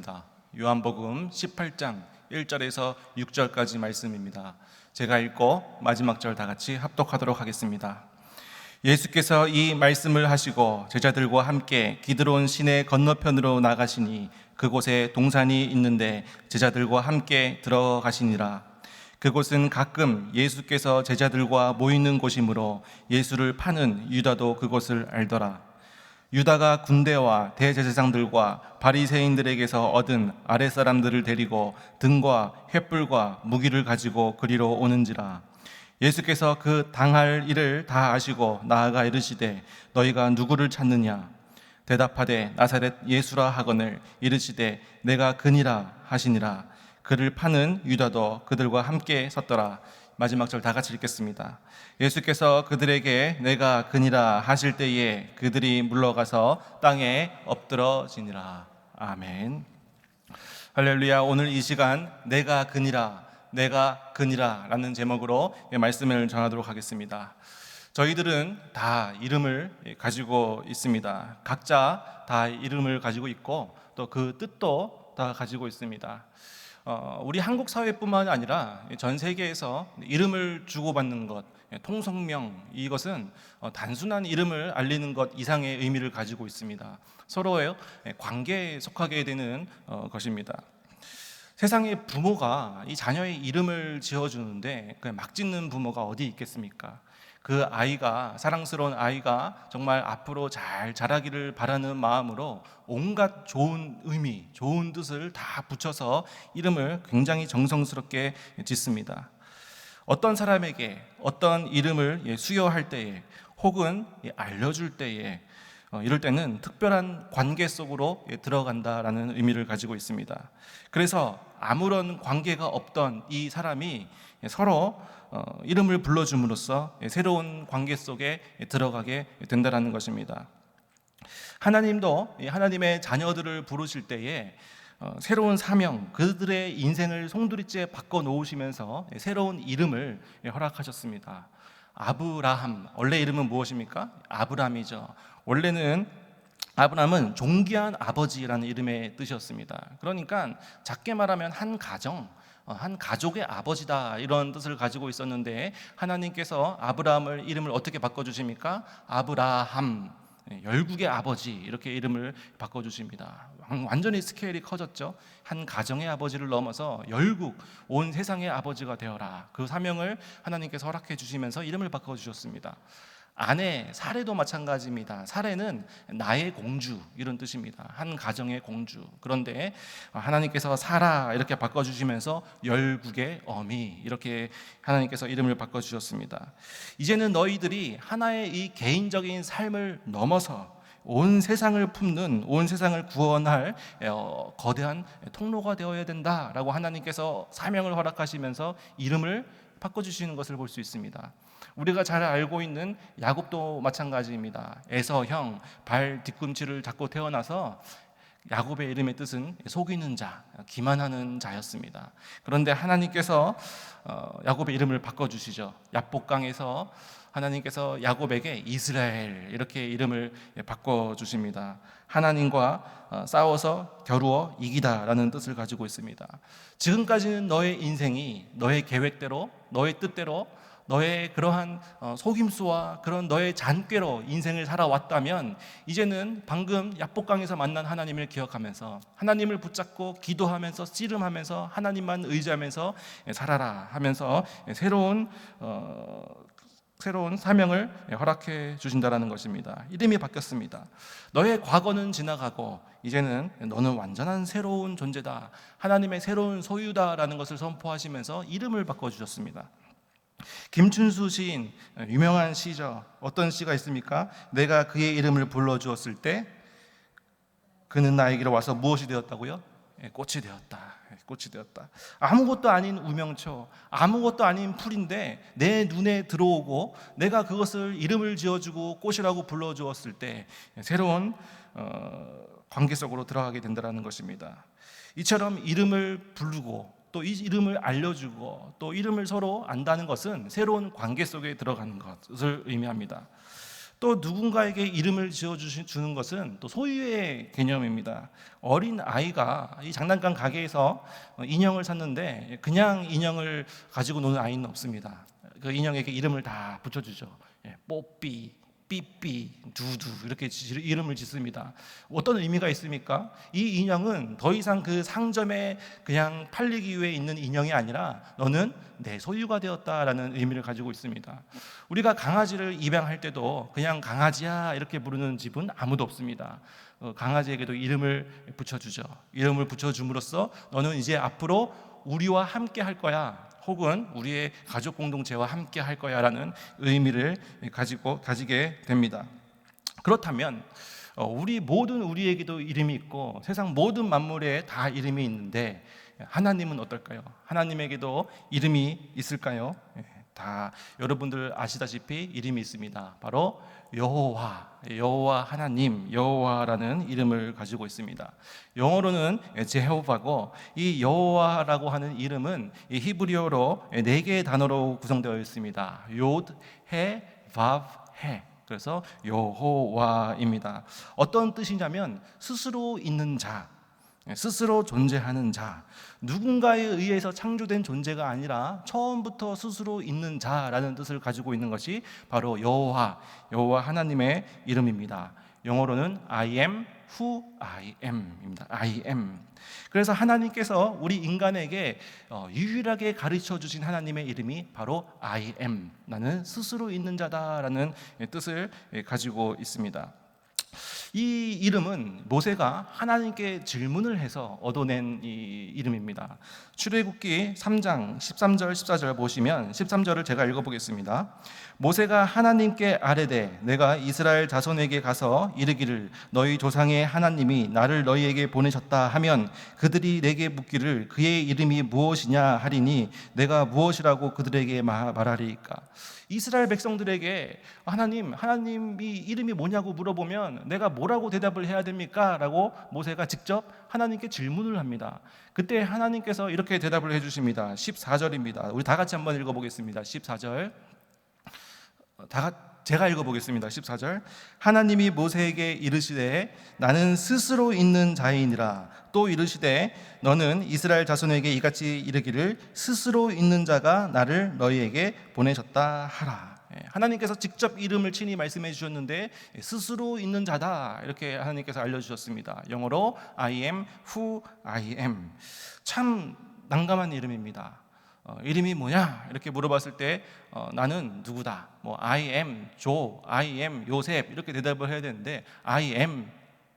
말씀입니다. 요한복음 18장 1절에서 6절까지 말씀입니다. 제가 읽고 마지막 절 다 같이 합독하도록 하겠습니다. 예수께서 이 말씀을 하시고 제자들과 함께 기드론 시내 건너편으로 나가시니 그곳에 동산이 있는데 제자들과 함께 들어가시니라. 그곳은 가끔 예수께서 제자들과 모이는 곳이므로 예수를 파는 유다도 그곳을 알더라. 유다가 군대와 대제사장들과 바리새인들에게서 얻은 아랫사람들을 데리고 등과 횃불과 무기를 가지고 그리로 오는지라. 예수께서 그 당할 일을 다 아시고 나아가 이르시되 너희가 누구를 찾느냐? 대답하되 나사렛 예수라 하거늘 이르시되 내가 그니라 하시니라. 그를 파는 유다도 그들과 함께 섰더라. 마지막 절 다 같이 읽겠습니다. 예수께서 그들에게 내가 그니라 하실 때에 그들이 물러가서 땅에 엎드러지니라. 아멘. 할렐루야. 오늘 이 시간 내가 그니라 라는 제목으로 말씀을 전하도록 하겠습니다. 저희들은 다 이름을 가지고 있습니다. 각자 다 이름을 가지고 있고 또 그 뜻도 다 가지고 있습니다. 우리 한국 사회뿐만 아니라 전 세계에서 이름을 주고받는 것, 통성명, 이것은 단순한 이름을 알리는 것 이상의 의미를 가지고 있습니다. 서로의 관계에 속하게 되는 것입니다. 세상의 부모가 이 자녀의 이름을 지어주는데 막 짓는 부모가 어디 있겠습니까? 그 아이가, 사랑스러운 아이가 정말 앞으로 잘 자라기를 바라는 마음으로 온갖 좋은 의미, 좋은 뜻을 다 붙여서 이름을 굉장히 정성스럽게 짓습니다. 어떤 사람에게 어떤 이름을 수여할 때에 혹은 알려줄 때에 이럴 때는 특별한 관계 속으로 들어간다라는 의미를 가지고 있습니다. 그래서 아무런 관계가 없던 이 사람이 서로 이름을 불러줌으로써 새로운 관계 속에 들어가게 된다는 것입니다. 하나님도 하나님의 자녀들을 부르실 때에 새로운 사명, 그들의 인생을 송두리째 바꿔놓으시면서 새로운 이름을 허락하셨습니다. 아브라함, 원래 이름은 무엇입니까? 아브람이죠. 원래는 아브람은 존귀한 아버지라는 이름의 뜻이었습니다. 그러니까 작게 말하면 한 가정, 한 가족의 아버지다, 이런 뜻을 가지고 있었는데 하나님께서 아브라함을 이름을 어떻게 바꿔주십니까? 아브라함, 열국의 아버지, 이렇게 이름을 바꿔주십니다. 완전히 스케일이 커졌죠. 한 가정의 아버지를 넘어서 열국, 온 세상의 아버지가 되어라, 그 사명을 하나님께서 허락해 주시면서 이름을 바꿔주셨습니다. 아내 사레도 마찬가지입니다. 사레는 나의 공주, 이런 뜻입니다. 한 가정의 공주. 그런데 하나님께서 사라 이렇게 바꿔주시면서 열국의 어미, 이렇게 하나님께서 이름을 바꿔주셨습니다. 이제는 너희들이 하나의 이 개인적인 삶을 넘어서 온 세상을 품는, 온 세상을 구원할 거대한 통로가 되어야 된다라고 하나님께서 사명을 허락하시면서 이름을 바꿔주시는 것을 볼 수 있습니다. 우리가 잘 알고 있는 야곱도 마찬가지입니다. 에서 형, 발 뒤꿈치를 잡고 태어나서 야곱의 이름의 뜻은 속이는 자, 기만하는 자였습니다. 그런데 하나님께서 야곱의 이름을 바꿔주시죠. 야복강에서 하나님께서 야곱에게 이스라엘, 이렇게 이름을 바꿔주십니다. 하나님과 싸워서 겨루어 이기다라는 뜻을 가지고 있습니다. 지금까지는 너의 인생이 너의 계획대로, 너의 뜻대로, 너의 그러한 속임수와 그런 너의 잔꾀로 인생을 살아왔다면 이제는 방금 야복강에서 만난 하나님을 기억하면서 하나님을 붙잡고 기도하면서 씨름하면서 하나님만 의지하면서 살아라 하면서 새로운 사명을 허락해 주신다라는 것입니다. 이름이 바뀌었습니다. 너의 과거는 지나가고 이제는 너는 완전한 새로운 존재다, 하나님의 새로운 소유다라는 것을 선포하시면서 이름을 바꿔주셨습니다. 김춘수 시인, 유명한 시죠. 어떤 시가 있습니까? 내가 그의 이름을 불러주었을 때 그는 나에게로 와서 무엇이 되었다고요? 꽃이 되었다. 꽃이 되었다. 아무것도 아닌 우명초, 아무것도 아닌 풀인데 내 눈에 들어오고 내가 그것을 이름을 지어주고 꽃이라고 불러주었을 때 새로운 관계 속으로 들어가게 된다는 것입니다. 이처럼 이름을 부르고 또 이 이름을 알려주고 또 이름을 서로 안다는 것은 새로운 관계 속에 들어가는 것을 의미합니다. 또 누군가에게 이름을 지어주는 것은 또 소유의 개념입니다. 어린 아이가 이 장난감 가게에서 인형을 샀는데 그냥 인형을 가지고 노는 아이는 없습니다. 그 인형에게 이름을 다 붙여주죠. 뽀삐, 삐삐, 두두 이렇게 이름을 짓습니다. 어떤 의미가 있습니까? 이 인형은 더 이상 그 상점에 그냥 팔리기 위해 있는 인형이 아니라 너는 내 소유가 되었다라는 의미를 가지고 있습니다. 우리가 강아지를 입양할 때도 그냥 강아지야 이렇게 부르는 집은 아무도 없습니다. 강아지에게도 이름을 붙여주죠. 이름을 붙여줌으로써 너는 이제 앞으로 우리와 함께 할 거야, 혹은 우리의 가족 공동체와 함께 할 거야라는 의미를 가지게 됩니다. 그렇다면 우리에게도 이름이 있고 세상 모든 만물에 다 이름이 있는데 하나님은 어떨까요? 하나님에게도 이름이 있을까요? 다 여러분들 아시다시피 이름이 있습니다. 바로 여호와 하나님, 여호와라는 이름을 가지고 있습니다. 영어로는 제호바고, 이 여호와라고 하는 이름은 이 히브리어로 4개의 단어로 구성되어 있습니다. 요드, 해, 바브, 해. 그래서 여호와입니다. 어떤 뜻이냐면 스스로 있는 자, 스스로 존재하는 자, 누군가에 의해서 창조된 존재가 아니라 처음부터 스스로 있는 자라는 뜻을 가지고 있는 것이 바로 여호와 하나님의 이름입니다. 영어로는 I am who I am입니다. I am. 그래서 하나님께서 우리 인간에게 유일하게 가르쳐 주신 하나님의 이름이 바로 I am, 나는 스스로 있는 자다라는 뜻을 가지고 있습니다. 이 이름은 모세가 하나님께 질문을 해서 얻어낸 이 이름입니다. 출애굽기 3장 13절 14절 보시면 13절을 제가 읽어보겠습니다. 모세가 하나님께 아뢰되 내가 이스라엘 자손에게 가서 이르기를 너희 조상의 하나님이 나를 너희에게 보내셨다 하면 그들이 내게 묻기를 그의 이름이 무엇이냐 하리니 내가 무엇이라고 그들에게 말하리이까. 이스라엘 백성들에게 하나님이 이름이 뭐냐고 물어보면 내가 뭐라고 대답을 해야 됩니까? 라고 모세가 직접 하나님께 질문을 합니다. 그때 하나님께서 이렇게 대답을 해주십니다. 14절입니다. 우리 다 같이 한번 읽어보겠습니다. 14절 제가 읽어보겠습니다. 14절 하나님이 모세에게 이르시되 나는 스스로 있는 자이니라. 또 이르시되 너는 이스라엘 자손에게 이같이 이르기를 스스로 있는 자가 나를 너희에게 보내셨다 하라. 하나님께서 직접 이름을 친히 말씀해 주셨는데 스스로 있는 자다 이렇게 하나님께서 알려주셨습니다. 영어로 I am who I am. 참 난감한 이름입니다. 이름이 뭐냐 이렇게 물어봤을 때 나는 누구다, I am 조, I am 요셉 이렇게 대답을 해야 되는데 I am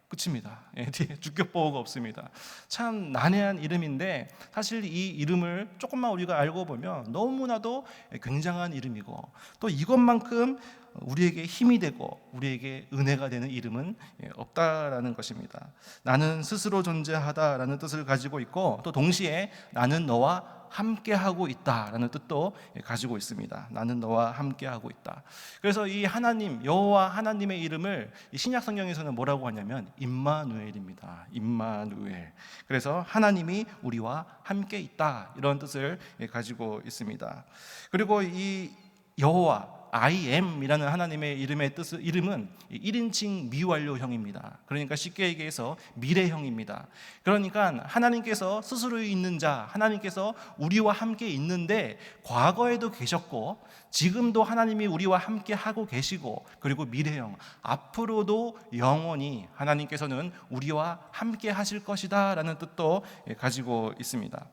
끝입니다. 뒤에 주격보호가 없습니다. 참 난해한 이름인데 사실 이 이름을 조금만 우리가 알고 보면 너무나도 굉장한 이름이고 또 이것만큼 우리에게 힘이 되고 우리에게 은혜가 되는 이름은 없다라는 것입니다. 나는 스스로 존재하다라는 뜻을 가지고 있고 또 동시에 나는 너와 함께하고 있다라는 뜻도 가지고 있습니다. 나는 너와 함께하고 있다. 그래서 이 하나님 여호와 하나님의 이름을 신약 성경에서는 뭐라고 하냐면 임마누엘입니다. 임마누엘. 그래서 하나님이 우리와 함께 있다 이런 뜻을 가지고 있습니다. 그리고 이 여호와 I am이라는 하나님의 이름은 1인칭 미완료형입니다. 그러니까 쉽게 얘기해서 미래형입니다. 그러니까 하나님께서 스스로 있는 자, 하나님께서 우리와 함께 있는데 과거에도 계셨고 지금도 하나님이 우리와 함께 하고 계시고 그리고 미래형, 앞으로도 영원히 하나님께서는 우리와 함께 하실 것이다 라는 뜻도 가지고 있습니다.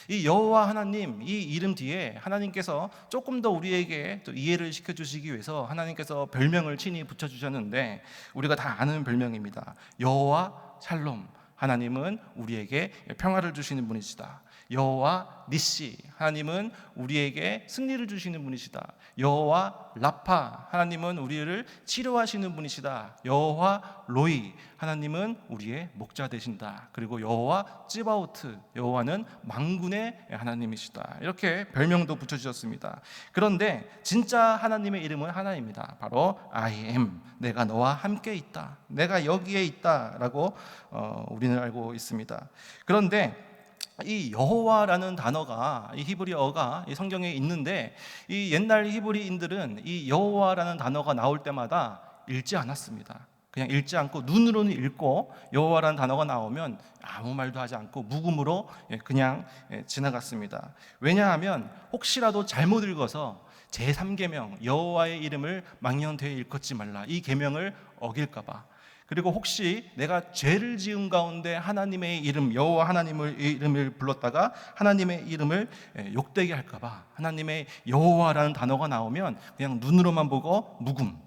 이 여호와 하나님 이 이름 뒤에 하나님께서 조금 더 우리에게 또 이해를 시켜주시기 위해서 하나님께서 별명을 친히 붙여주셨는데 우리가 다 아는 별명입니다. 여호와 샬롬, 하나님은 우리에게 평화를 주시는 분이시다. 여호와 니시, 하나님은 우리에게 승리를 주시는 분이시다. 여호와 라파, 하나님은 우리를 치료하시는 분이시다. 여호와 로이, 하나님은 우리의 목자 되신다. 그리고 여호와 찌바오트, 여호와는 만군의 하나님이시다. 이렇게 별명도 붙여주셨습니다. 그런데 진짜 하나님의 이름은 하나입니다. 바로 I am, 내가 너와 함께 있다, 내가 여기에 있다라고 우리는 알고 있습니다. 그런데 이 여호와라는 단어가, 이 히브리어가 이 성경에 있는데, 이 옛날 히브리인들은 이 여호와라는 단어가 나올 때마다 읽지 않았습니다. 그냥 읽지 않고 눈으로는 읽고, 여호와라는 단어가 나오면 아무 말도 하지 않고 묵음으로 그냥 지나갔습니다. 왜냐하면 혹시라도 잘못 읽어서 제3계명 여호와의 이름을 망령되이 일컫지 말라, 이 계명을 어길까 봐, 그리고 혹시 내가 죄를 지은 가운데 하나님의 이름, 여호와 하나님의 이름을 불렀다가 하나님의 이름을 욕되게 할까 봐, 하나님의 여호와라는 단어가 나오면 그냥 눈으로만 보고 묵음,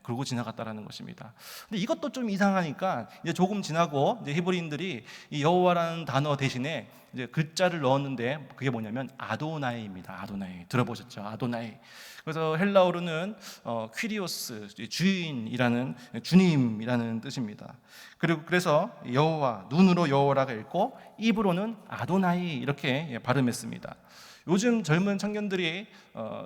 그러고 지나갔다라는 것입니다. 근데 이것도 좀 이상하니까 이제 조금 지나고 이제 히브리인들이 이 여호와라는 단어 대신에 이제 글자를 넣었는데, 그게 뭐냐면 아도나이입니다. 아도나이 들어보셨죠? 아도나이. 그래서 헬라어로는 퀴리오스, 주인이라는, 주님이라는 뜻입니다. 그리고 그래서 여호와, 눈으로 여호와라고 읽고 입으로는 아도나이 이렇게 발음했습니다. 요즘 젊은 청년들이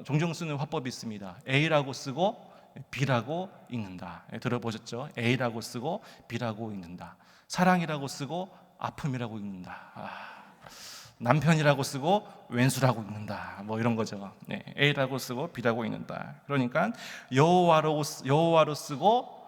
종종 쓰는 화법이 있습니다. A라고 쓰고 B라고 읽는다. 들어보셨죠? A라고 쓰고 B라고 읽는다. 사랑이라고 쓰고 아픔이라고 읽는다. 남편이라고 쓰고 왼수라고 읽는다. 뭐 이런 거죠. A라고 쓰고 B라고 읽는다. 그러니까 여호와로 쓰고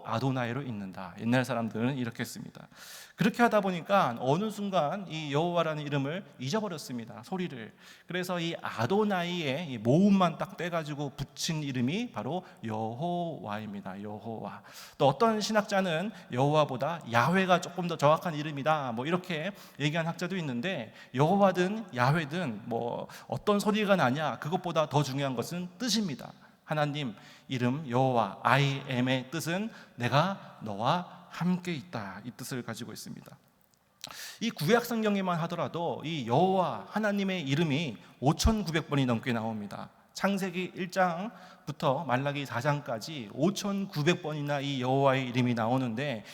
아도나이로 읽는다. 옛날 사람들은 이렇게 씁니다. 그렇게 하다 보니까 어느 순간 이 여호와라는 이름을 잊어버렸습니다. 소리를. 그래서 이 아도나이의 이 모음만 딱 떼가지고 붙인 이름이 바로 여호와입니다. 여호와. 또 어떤 신학자는 여호와보다 야훼가 조금 더 정확한 이름이다, 뭐 이렇게 얘기한 학자도 있는데, 여호와든 야훼든 뭐 어떤 소리가 나냐, 그것보다 더 중요한 것은 뜻입니다. 하나님 이름 여호와, I am의 뜻은 내가 너와 함께 있다, 이 뜻을 가지고 있습니다. 이 구약 성경에만 하더라도 이 여호와 하나님의 이름이 5,900번이 넘게 나옵니다. 창세기 1장부터 말라기 4장까지 5,900번이나 이 여호와의 이름이 나오는데,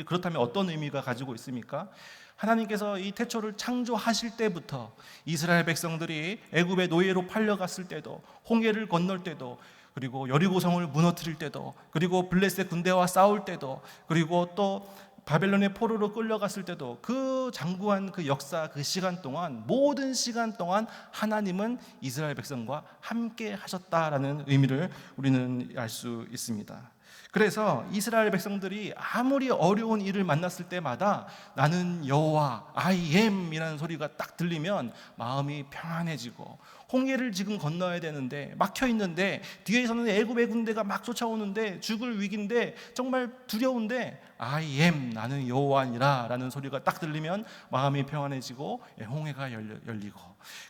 그렇다면 어떤 의미가 가지고 있습니까? 하나님께서 이 태초를 창조하실 때부터 이스라엘 백성들이 애굽의 노예로 팔려갔을 때도, 홍해를 건널 때도, 그리고 여리고성을 무너뜨릴 때도, 그리고 블레셋 군대와 싸울 때도, 그리고 또 바벨론의 포로로 끌려갔을 때도, 그 장구한 그 역사, 그 시간 동안, 모든 시간 동안 하나님은 이스라엘 백성과 함께 하셨다라는 의미를 우리는 알 수 있습니다. 그래서 이스라엘 백성들이 아무리 어려운 일을 만났을 때마다 나는 여호와, I am 이라는 소리가 딱 들리면 마음이 평안해지고, 홍해를 지금 건너야 되는데 막혀 있는데, 뒤에서는 애굽의 군대가 막 쫓아오는데 죽을 위기인데 정말 두려운데 I am, 나는 여호와니라 라는 소리가 딱 들리면 마음이 평안해지고 홍해가 열리고,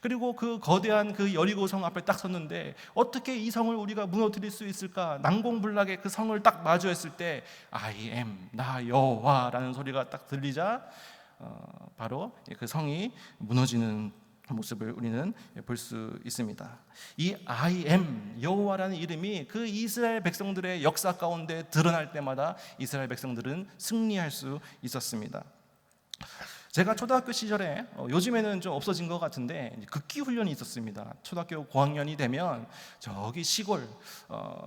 그리고 그 거대한 그 여리고성 앞에 딱 섰는데 어떻게 이 성을 우리가 무너뜨릴 수 있을까, 난공불락의 그 성을 딱 마주했을 때 I am, 나 여호와라는 소리가 딱 들리자 바로 그 성이 무너지는 모습을 우리는 볼 수 있습니다. 이 I am, 여호와라는 이름이 그 이스라엘 백성들의 역사 가운데 드러날 때마다 이스라엘 백성들은 승리할 수 있었습니다. 제가 초등학교 시절에, 요즘에는 좀 없어진 것 같은데, 극기 훈련이 있었습니다. 초등학교 고학년이 되면 저기 시골,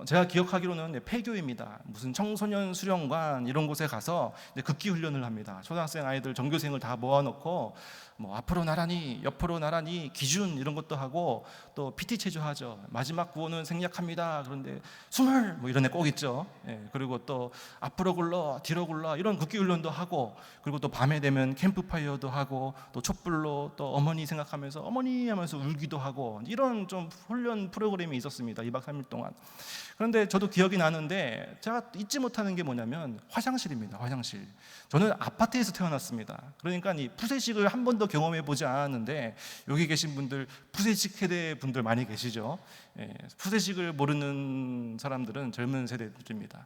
제가 기억하기로는 폐교입니다. 무슨 청소년 수련관 이런 곳에 가서 극기 훈련을 합니다. 초등학생 아이들, 전교생을 다 모아놓고 뭐 앞으로 나란히, 옆으로 나란히, 기준 이런 것도 하고, 또 PT 체조하죠. 마지막 구호는 생략합니다. 그런데 숨을 뭐 이런 애 꼭 있죠. 그리고 또 앞으로 굴러, 뒤로 굴러, 이런 극기 훈련도 하고, 그리고 또 밤에 되면 캠프파이어도 하고, 또 촛불로 또 어머니 생각하면서 어머니 하면서 울기도 하고, 이런 좀 훈련 프로그램이 있었습니다. 2박 3일 동안. 그런데 저도 기억이 나는데, 제가 잊지 못하는 게 뭐냐면 화장실입니다. 화장실. 저는 아파트에서 태어났습니다. 그러니까 이 푸세식을 한 번도 경험해 보지 않았는데, 여기 계신 분들 푸세식 세대 분들 많이 계시죠? 푸세식을 모르는 사람들은 젊은 세대들입니다.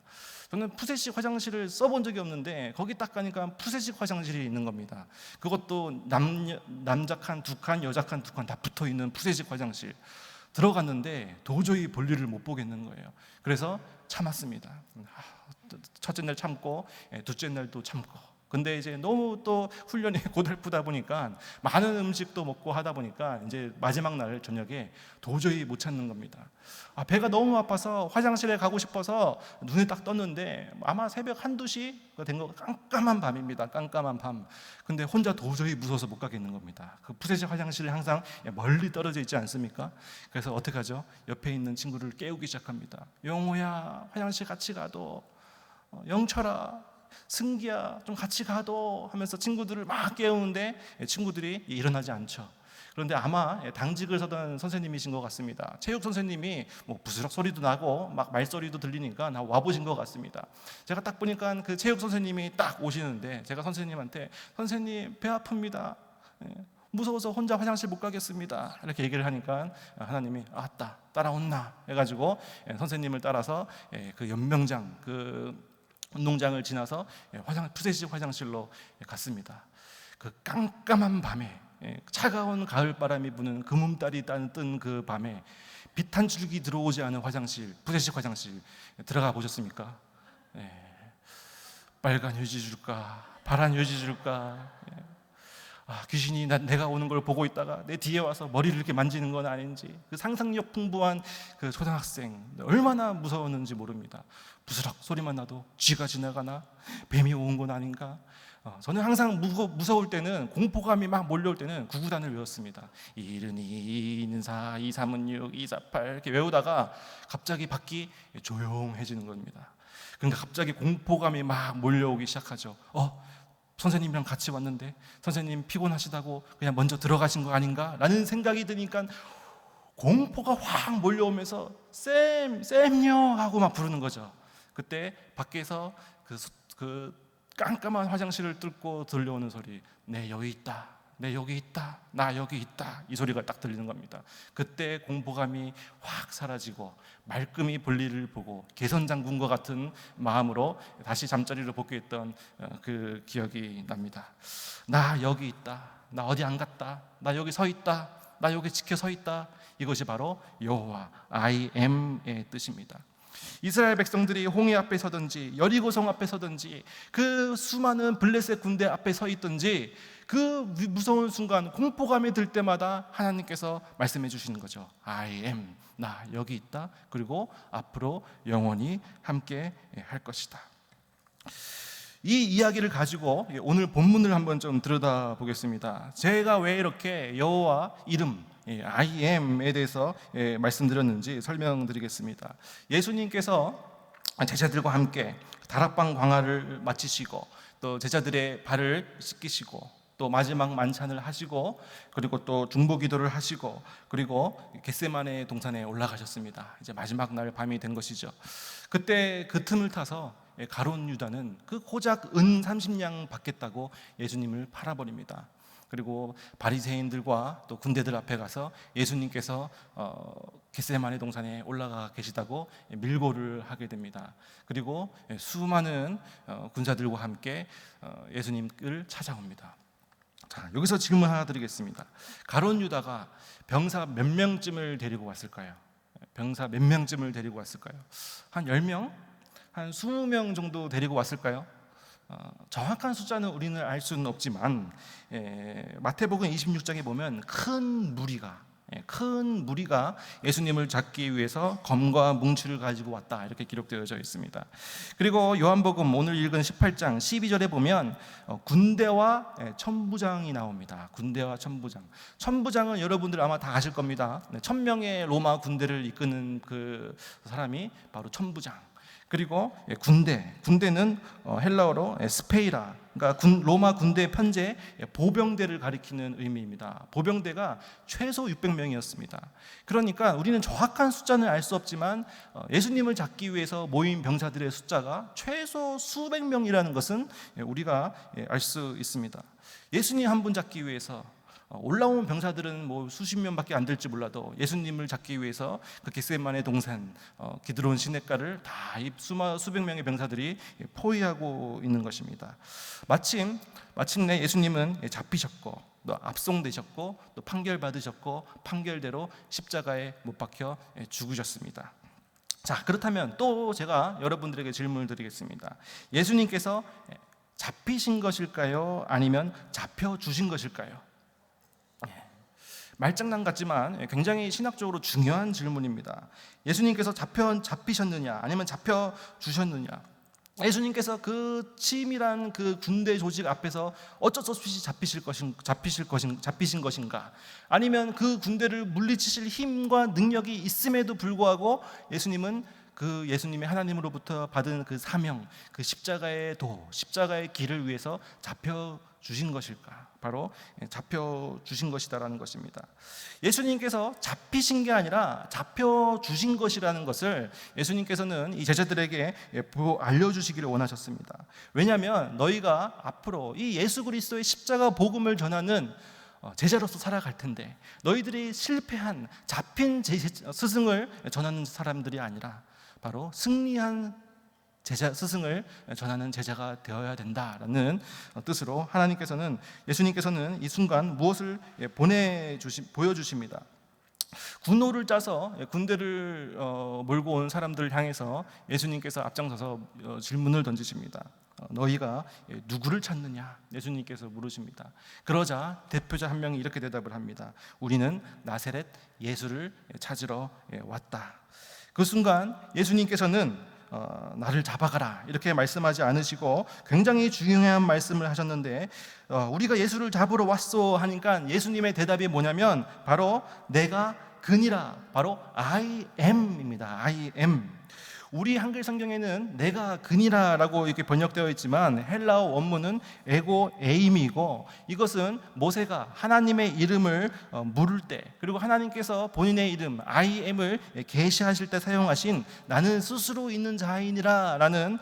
저는 푸세식 화장실을 써본 적이 없는데, 거기 딱 가니까 푸세식 화장실이 있는 겁니다. 그것도 남자 칸 2칸, 여자 칸 2칸 다 붙어있는 푸세식 화장실. 들어갔는데 도저히 볼일을 못 보겠는 거예요. 그래서 참았습니다. 첫째 날 참고, 둘째 날도 참고, 근데 이제 너무 또 훈련이 고달프다 보니까 많은 음식도 먹고 하다 보니까 이제 마지막 날 저녁에 도저히 못 찾는 겁니다. 배가 너무 아파서 화장실에 가고 싶어서 눈에 딱 떴는데 아마 새벽 1-2시가 된 거, 깜깜한 밤입니다. 깜깜한 밤. 근데 혼자 도저히 무서워서 못 가겠는 겁니다. 그 푸세식 화장실이 항상 멀리 떨어져 있지 않습니까? 그래서 어떻게 하죠? 옆에 있는 친구를 깨우기 시작합니다. 영호야, 화장실 같이 가도. 영철아, 승기야, 좀 같이 가도 하면서 친구들을 막 깨우는데 친구들이 일어나지 않죠. 그런데 아마 당직을 서던 선생님이신 것 같습니다. 체육 선생님이 뭐 부스럭 소리도 나고 막 말소리도 들리니까 와보신 것 같습니다. 제가 딱 보니까 그 체육 선생님이 딱 오시는데 제가 선생님한테 선생님 배 아픕니다. 무서워서 혼자 화장실 못 가겠습니다. 이렇게 얘기를 하니까 하나님이 아따 따라온나 해가지고 선생님을 따라서 그 연명장 그 운동장을 지나서 푸세식 화장실로 갔습니다. 그 깜깜한 밤에 차가운 가을바람이 부는 금음달이 뜬 그 밤에 빛 한 줄기 들어오지 않은 화장실, 푸세식 화장실 들어가 보셨습니까? 빨간 휴지 줄까? 파란 휴지 줄까? 귀신이 내가 오는 걸 보고 있다가 내 뒤에 와서 머리를 이렇게 만지는 건 아닌지, 그 상상력 풍부한 그 초등학생 얼마나 무서웠는지 모릅니다. 부스럭 소리만 나도 쥐가 지나가나? 뱀이 온 건 아닌가? 저는 항상 무서울 때는, 공포감이 막 몰려올 때는 구구단을 외웠습니다. 1은 2, 2는 4, 2, 3은 6, 2, 4, 8 이렇게 외우다가 갑자기 밖이 조용해지는 겁니다. 그러니까 갑자기 공포감이 막 몰려오기 시작하죠. 선생님이랑 같이 왔는데 선생님 피곤하시다고 그냥 먼저 들어가신 거 아닌가? 라는 생각이 드니까 공포가 확 몰려오면서 쌤요 하고 막 부르는 거죠. 그때 밖에서 그 깜깜한 화장실을 뚫고 들려오는 소리, 네 여기 있다, 네 여기 있다, 나 여기 있다, 이 소리가 딱 들리는 겁니다. 그때 공포감이 확 사라지고 말끔히 볼일을 보고 개선장군과 같은 마음으로 다시 잠자리로 복귀했던 그 기억이 납니다. 나 여기 있다, 나 어디 안 갔다, 나 여기 서 있다, 나 여기 지켜 서 있다. 이것이 바로 여호와 I am의 뜻입니다. 이스라엘 백성들이 홍해 앞에 서든지 여리고성 앞에 서든지 그 수많은 블레셋 군대 앞에 서 있든지 그 무서운 순간 공포감이 들 때마다 하나님께서 말씀해 주시는 거죠. I am, 나 여기 있다. 그리고 앞으로 영원히 함께 할 것이다. 이 이야기를 가지고 오늘 본문을 한번 좀 들여다 보겠습니다. 제가 왜 이렇게 여호와 이름 I am에 대해서 말씀드렸는지 설명드리겠습니다. 예수님께서 제자들과 함께 다락방 광화를 마치시고 또 제자들의 발을 씻기시고 또 마지막 만찬을 하시고 그리고 또 중보 기도를 하시고 그리고 겟세마네 동산에 올라가셨습니다. 이제 마지막 날 밤이 된 것이죠. 그때 그 틈을 타서 가룟 유다는 그 고작 은 30냥 받겠다고 예수님을 팔아버립니다. 그리고 바리새인들과 또 군대들 앞에 가서 예수님께서 겟세마네 동산에 올라가 계시다고 밀고를 하게 됩니다. 그리고 수많은 군사들과 함께 예수님을 찾아옵니다. 자, 여기서 질문 하나 드리겠습니다. 가룟 유다가 병사 몇 명쯤을 데리고 왔을까요? 병사 몇 명쯤을 데리고 왔을까요? 한 10명? 한 20명 정도 데리고 왔을까요? 정확한 숫자는 우리는 알 수는 없지만 마태복음 26장에 보면 큰 무리가 예수님을 잡기 위해서 검과 뭉치를 가지고 왔다 이렇게 기록되어져 있습니다. 그리고 요한복음 오늘 읽은 18장 12절에 보면 군대와 천부장이 나옵니다. 군대와 천부장은 여러분들 아마 다 아실 겁니다. 1000명의 로마 군대를 이끄는 그 사람이 바로 천부장. 그리고 군대는 헬라어로 스페이라, 그러니까 로마 군대 편제 보병대를 가리키는 의미입니다. 보병대가 최소 600명이었습니다. 그러니까 우리는 정확한 숫자는 알 수 없지만 예수님을 잡기 위해서 모인 병사들의 숫자가 최소 수백 명이라는 것은 우리가 알 수 있습니다. 예수님 한 분 잡기 위해서 올라온 병사들은 뭐 수십 명밖에 안 될지 몰라도 예수님을 잡기 위해서 그 겟세마네 동산 기드론 시냇가를 다 수백 명의 병사들이 포위하고 있는 것입니다. 마침내 예수님은 잡히셨고 또 압송되셨고 또 판결받으셨고 판결대로 십자가에 못 박혀 죽으셨습니다. 자, 그렇다면 또 제가 여러분들에게 질문을 드리겠습니다. 예수님께서 잡히신 것일까요? 아니면 잡혀주신 것일까요? 말장난 같지만 굉장히 신학적으로 중요한 질문입니다. 예수님께서 잡히셨느냐 아니면 잡혀주셨느냐. 예수님께서 그 치밀한 그 군대 조직 앞에서 어쩔 수 없이 잡히신 것인가, 아니면 그 군대를 물리치실 힘과 능력이 있음에도 불구하고 예수님은 그 예수님의 하나님으로부터 받은 그 사명, 그 십자가의 십자가의 길을 위해서 잡혀주신 것일까? 바로 잡혀주신 것이다라는 것입니다. 예수님께서 잡히신 게 아니라 잡혀주신 것이라는 것을 예수님께서는 이 제자들에게 알려주시기를 원하셨습니다. 왜냐하면 너희가 앞으로 이 예수 그리스도의 십자가 복음을 전하는 제자로서 살아갈 텐데, 너희들이 실패한 잡힌 스승을 전하는 사람들이 아니라 바로 승리한 스승을 전하는 제자가 되어야 된다라는 뜻으로 예수님께서는 이 순간 무엇을 보여주십니다. 군호를 짜서 군대를 몰고 온 사람들을 향해서 예수님께서 앞장서서 질문을 던지십니다. 너희가 누구를 찾느냐? 예수님께서 물으십니다. 그러자 대표자 한 명이 이렇게 대답을 합니다. 우리는 나사렛 예수를 찾으러 왔다. 그 순간 예수님께서는 나를 잡아가라 이렇게 말씀하지 않으시고 굉장히 중요한 말씀을 하셨는데, 우리가 예수를 잡으러 왔소 하니까 예수님의 대답이 뭐냐면 바로 내가 그니라, 바로 I am입니다. I am. 우리 한글 성경에는 내가 그니라라고 이렇게 번역되어 있지만 헬라어 원문은 에고 에임이고, 이것은 모세가 하나님의 이름을 물을 때, 그리고 하나님께서 본인의 이름 I am을 계시하실 때 사용하신 나는 스스로 있는 자이니라 라는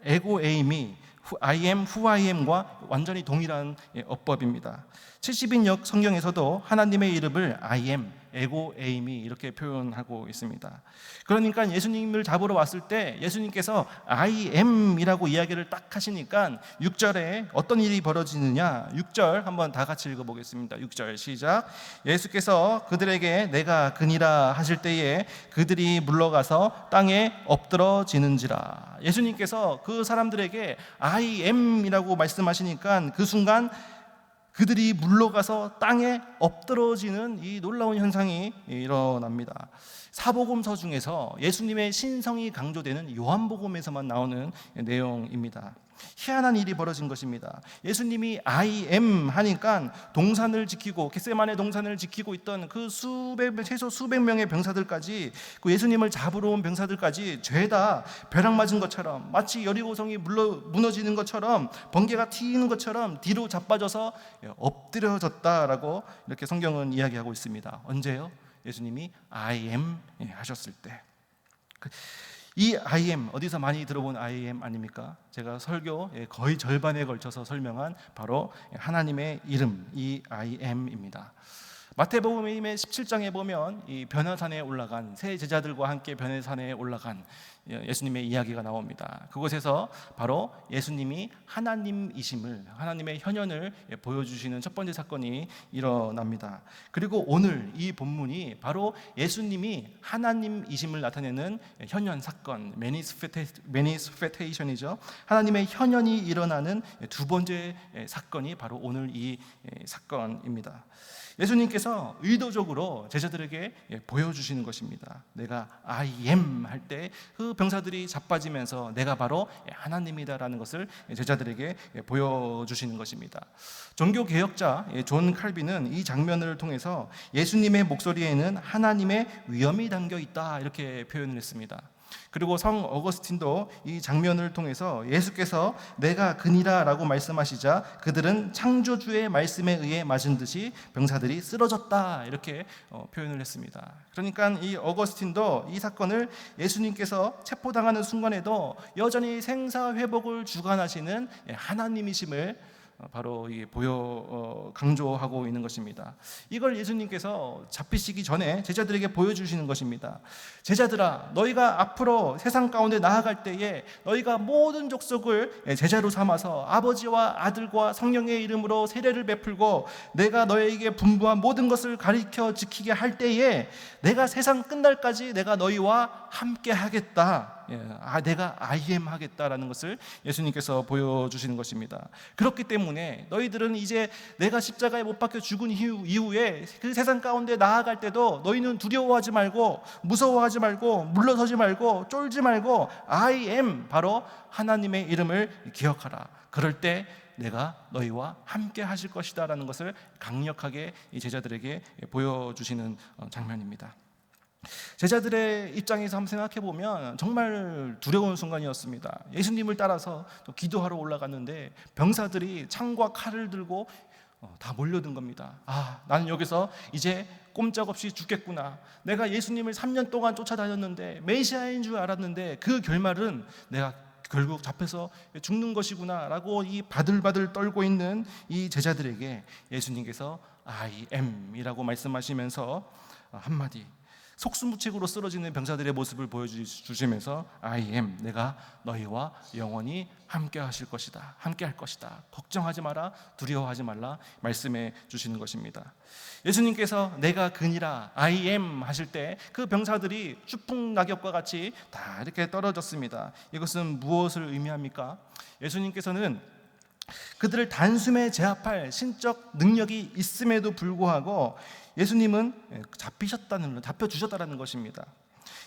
에고 에임이 I am, who I am과 완전히 동일한 어법입니다. 70인역 성경에서도 하나님의 이름을 I am, 에고 에임이 이렇게 표현하고 있습니다. 그러니까 예수님을 잡으러 왔을 때 예수님께서 I am이라고 이야기를 딱 하시니까 6절에 어떤 일이 벌어지느냐, 6절 한번 다 같이 읽어보겠습니다. 6절 시작. 예수께서 그들에게 내가 그니라 하실 때에 그들이 물러가서 땅에 엎드러지는지라. 예수님께서 그 사람들에게 I am이라고 말씀하시니까 그 순간 그들이 물러가서 땅에 엎드러지는 이 놀라운 현상이 일어납니다. 사복음서 중에서 예수님의 신성이 강조되는 요한복음에서만 나오는 내용입니다. 희한한 일이 벌어진 것입니다. 예수님이 I am 하니까 동산을 지키고 겟세마네 동산을 지키고 있던 그 최소 수백 명의 병사들까지, 그 예수님을 잡으러 온 병사들까지 죄다 벼락 맞은 것처럼, 마치 여리고성이 무너지는 것처럼, 번개가 튀는 것처럼 뒤로 자빠져서 엎드려졌다라고 이렇게 성경은 이야기하고 있습니다. 언제요? 예수님이 I am 하셨을 때. 이 I am, 어디서 많이 들어본 I am 아닙니까? 제가 설교 거의 절반에 걸쳐서 설명한 바로 하나님의 이름, 이 I am입니다. 마태복음의 17장에 보면 이 변화산에 올라간 세 제자들과 함께 변화산에 올라간 예수님의 이야기가 나옵니다. 그곳에서 바로 예수님이 하나님이심을, 하나님의 현현을 보여주시는 첫 번째 사건이 일어납니다. 그리고 오늘 이 본문이 바로 예수님이 하나님이심을 나타내는 현현 사건, 매니스페테이션이죠. 하나님의 현현이 일어나는 두 번째 사건이 바로 오늘 이 사건입니다. 예수님께서 의도적으로 제자들에게 보여주시는 것입니다. 내가 I am 할 때 그 병사들이 자빠지면서 내가 바로 하나님이다라는 것을 제자들에게 보여주시는 것입니다. 종교개혁자 존 칼빈은 이 장면을 통해서 예수님의 목소리에는 하나님의 위엄이 담겨 있다 이렇게 표현을 했습니다. 그리고 성 어거스틴도 이 장면을 통해서 예수께서 내가 그니라 라고 말씀하시자 그들은 창조주의 말씀에 의해 맞은 듯이 병사들이 쓰러졌다 이렇게 표현을 했습니다. 그러니까 이 어거스틴도 이 사건을 예수님께서 체포당하는 순간에도 여전히 생사회복을 주관하시는 하나님이심을 바로 강조하고 있는 것입니다. 이걸 예수님께서 잡히시기 전에 제자들에게 보여주시는 것입니다. 제자들아, 너희가 앞으로 세상 가운데 나아갈 때에 너희가 모든 족속을 제자로 삼아서 아버지와 아들과 성령의 이름으로 세례를 베풀고 내가 너희에게 분부한 모든 것을 가르쳐 지키게 할 때에 내가 세상 끝날까지 내가 너희와 함께 하겠다 내가 I am 하겠다라는 것을 예수님께서 보여주시는 것입니다. 그렇기 때문에 너희들은 이제 내가 십자가에 못 박혀 죽은 이후에 그 세상 가운데 나아갈 때도 너희는 두려워하지 말고 무서워하지 말고 물러서지 말고 쫄지 말고 I am, 바로 하나님의 이름을 기억하라. 그럴 때 내가 너희와 함께 하실 것이다 라는 것을 강력하게 이 제자들에게 보여주시는 장면입니다. 제자들의 입장에서 한번 생각해 보면 정말 두려운 순간이었습니다. 예수님을 따라서 기도하러 올라갔는데 병사들이 창과 칼을 들고 다 몰려든 겁니다. 나는 여기서 이제 꼼짝없이 죽겠구나. 내가 예수님을 3년 동안 쫓아다녔는데 메시아인 줄 알았는데 그 결말은 내가 결국 잡혀서 죽는 것이구나 라고 이 바들바들 떨고 있는 이 제자들에게 예수님께서 I am 이라고 말씀하시면서 한마디, 속수무책으로 쓰러지는 병사들의 모습을 보여주시면서 I am, 내가 너희와 영원히 함께 하실 것이다, 함께 할 것이다, 걱정하지 마라, 두려워하지 말라 말씀해 주시는 것입니다. 예수님께서 내가 그니라 I am 하실 때 그 병사들이 추풍낙엽과 같이 다 이렇게 떨어졌습니다. 이것은 무엇을 의미합니까? 예수님께서는 그들을 단숨에 제압할 신적 능력이 있음에도 불구하고 예수님은 잡혀주셨다는 것입니다.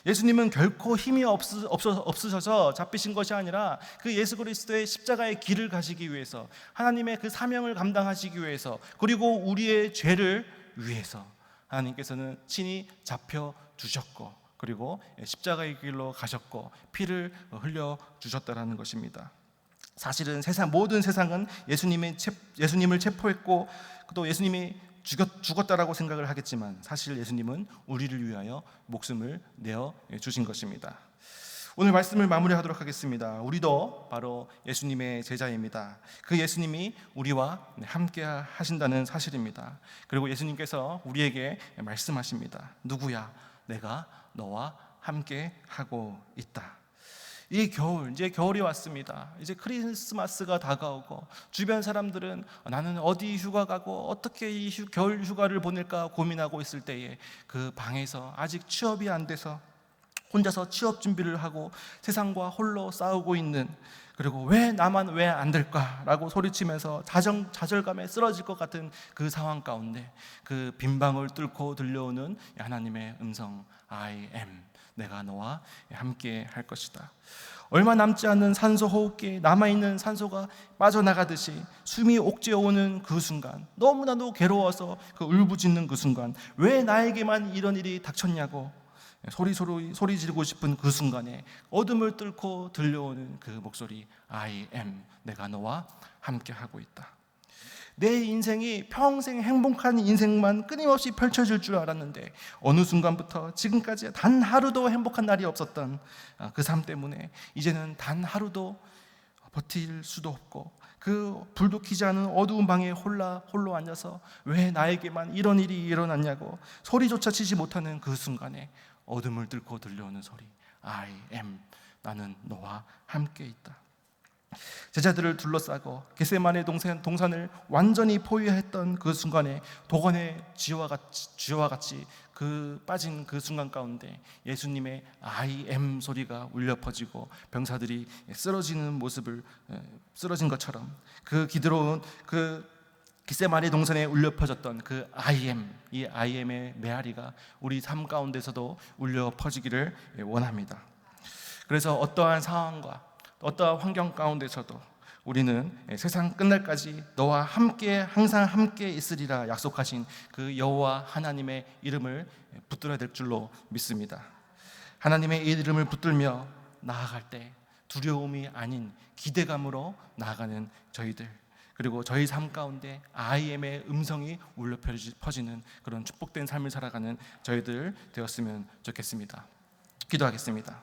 예수님은 결코 힘이 없으셔서 잡히신 것이 아니라 그 예수 그리스도의 십자가의 길을 가시기 위해서, 하나님의 그 사명을 감당하시기 위해서, 그리고 우리의 죄를 위해서 하나님께서는 친히 잡혀주셨고, 그리고 십자가의 길로 가셨고 피를 흘려주셨다는 것입니다. 사실은 모든 세상은 예수님을 체포했고 또 예수님이 죽었다라고 생각을 하겠지만 사실 예수님은 우리를 위하여 목숨을 내어 주신 것입니다. 오늘 말씀을 마무리하도록 하겠습니다. 우리도 바로 예수님의 제자입니다. 그 예수님이 우리와 함께 하신다는 사실입니다. 그리고 예수님께서 우리에게 말씀하십니다. 누구야? 내가 너와 함께 하고 있다. 이 겨울, 이제 겨울이 왔습니다. 이제 크리스마스가 다가오고 주변 사람들은 나는 어디 휴가 가고 어떻게 이 겨울 휴가를 보낼까 고민하고 있을 때에 그 방에서 아직 취업이 안 돼서 혼자서 취업 준비를 하고 세상과 홀로 싸우고 있는, 그리고 왜 나만 왜 안 될까라고 소리치면서 좌절감에 쓰러질 것 같은 그 상황 가운데 그 빈방을 뚫고 들려오는 하나님의 음성 I am, 내가 너와 함께 할 것이다. 얼마 남지 않는 산소 호흡기에 남아있는 산소가 빠져나가듯이 숨이 옥죄어오는 그 순간, 너무나도 괴로워서 그 울부짖는 그 순간, 왜 나에게만 이런 일이 닥쳤냐고 소리 지르고 싶은 그 순간에 어둠을 뚫고 들려오는 그 목소리 I am, 내가 너와 함께 하고 있다. 내 인생이 평생 행복한 인생만 끊임없이 펼쳐질 줄 알았는데 어느 순간부터 지금까지 단 하루도 행복한 날이 없었던 그 삶 때문에 이제는 단 하루도 버틸 수도 없고 그 불도 켜지 않은 어두운 방에 홀로 앉아서 왜 나에게만 이런 일이 일어났냐고 소리조차 치지 못하는 그 순간에 어둠을 뚫고 들려오는 소리 I am, 나는 너와 함께 있다. 제자들을 둘러싸고 겟세마네 동산을 완전히 포위했던 그 순간에 도관의 쥐와 같이 빠진 그 순간 가운데 예수님의 I am 소리가 울려 퍼지고 병사들이 쓰러진 것처럼 그 기드로운 그 겟세마네 동산에 울려 퍼졌던 그 I am, 이 I am의 메아리가 우리 삶 가운데서도 울려 퍼지기를 원합니다. 그래서 어떠한 상황과 어떠한 환경 가운데서도 우리는 세상 끝날까지 너와 함께 항상 함께 있으리라 약속하신 그 여호와 하나님의 이름을 붙들어야 될 줄로 믿습니다. 하나님의 이름을 붙들며 나아갈 때 두려움이 아닌 기대감으로 나아가는 저희들, 그리고 저희 삶 가운데 I am의 음성이 울려 퍼지는 그런 축복된 삶을 살아가는 저희들 되었으면 좋겠습니다. 기도하겠습니다.